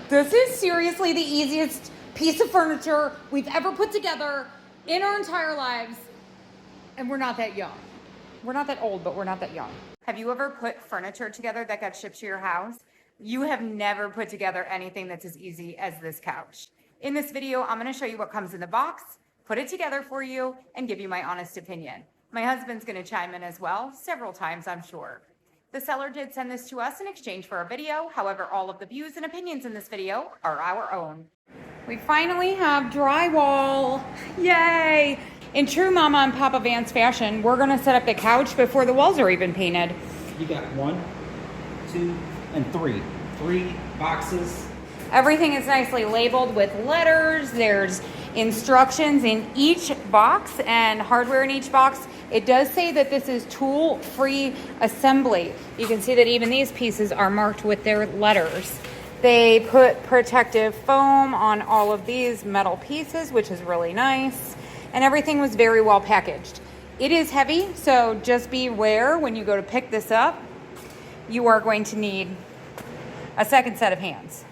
This is seriously the easiest piece of furniture we've ever put together in our entire lives. And we're not that young. We're not that old, but we're not that young. Have you ever put furniture together that got shipped to your house? You have never put together anything that's as easy as this couch. In this video, I'm gonna show you what comes in the box, put it together for you, and give you my honest opinion. My husband's gonna chime in as well, several times, I'm sure. The seller did send this to us in exchange for a video. However, all of the views and opinions in this video are our own. We finally have drywall. Yay! In true Mama and Papa Vance fashion, we're gonna set up the couch before the walls are even painted. You got 1, 2, and 3. 3 boxes. Everything is nicely labeled with letters. There's instructions in each box and hardware in each box. It does say that this is tool-free assembly. You can see that even these pieces are marked with their letters. They put protective foam on all of these metal pieces, which is really nice. And everything was very well packaged. It is heavy, so just beware when you go to pick this up. You are going to need a second set of hands.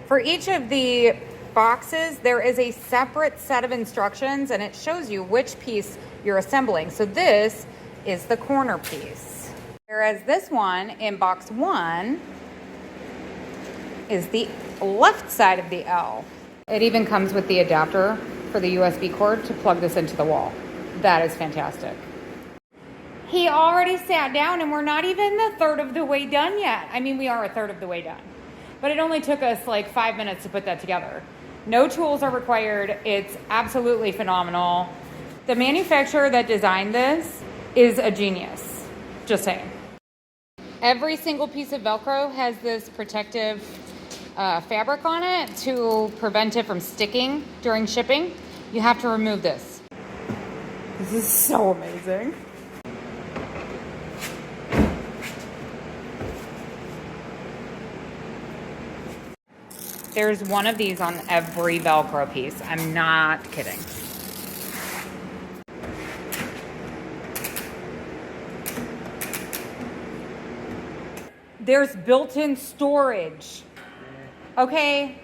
For each of the boxes, there is a separate set of instructions, and it shows you which piece you're assembling. So this is the corner piece. Whereas this one in box 1 is the left side of the L. It even comes with the adapter for the USB cord to plug this into the wall. That is fantastic. He already sat down and we're not even a third of the way done yet. I mean, we are a third of the way done. But it only took us like 5 minutes to put that together. No tools are required. It's absolutely phenomenal. The manufacturer that designed this is a genius. Just saying. Every single piece of Velcro has this protective fabric on it to prevent it from sticking during shipping. You have to remove this. This is so amazing. There's one of these on every Velcro piece. I'm not kidding. There's built-in storage. Okay,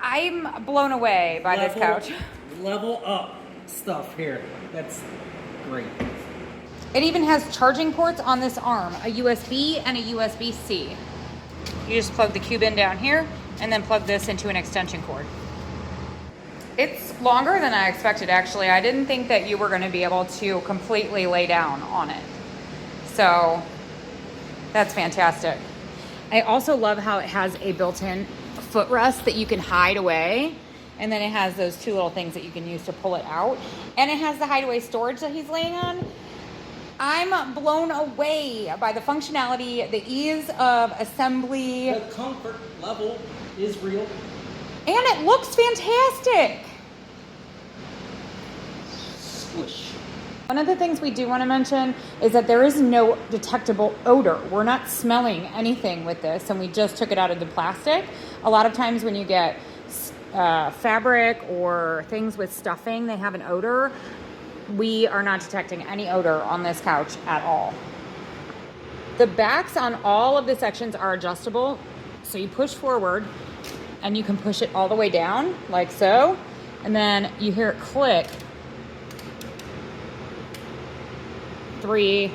I'm blown away by this couch. Level up stuff here. That's great. It even has charging ports on this arm, a USB and a USB-C. You just plug the cube in down here and then plug this into an extension cord. It's longer than I expected, actually. I didn't think that you were going to be able to completely lay down on it. So that's fantastic. I also love how it has a built-in footrest that you can hide away. And then it has those 2 little things that you can use to pull it out. And it has the hideaway storage that he's laying on. I'm blown away by the functionality, the ease of assembly. The comfort level is real. And it looks fantastic. Squish. One of the things we do want to mention is that there is no detectable odor. We're not smelling anything with this, and we just took it out of the plastic. A lot of times when you get fabric or things with stuffing, they have an odor. We are not detecting any odor on this couch at all. The backs on all of the sections are adjustable. So you push forward and you can push it all the way down like so. And then you hear it click. Three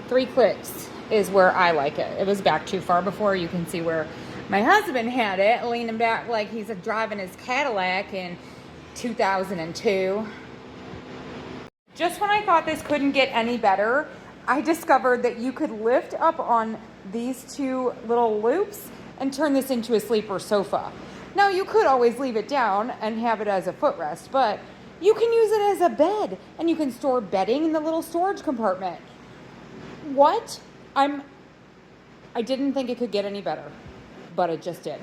clicks is where I like it. It was back too far before. You can see where my husband had it, leaning back like he's driving his Cadillac in 2002. Just when I thought this couldn't get any better, I discovered that you could lift up on these 2 little loops and turn this into a sleeper sofa. Now, you could always leave it down and have it as a footrest, but you can use it as a bed, and you can store bedding in the little storage compartment. What? I didn't think it could get any better, but it just did.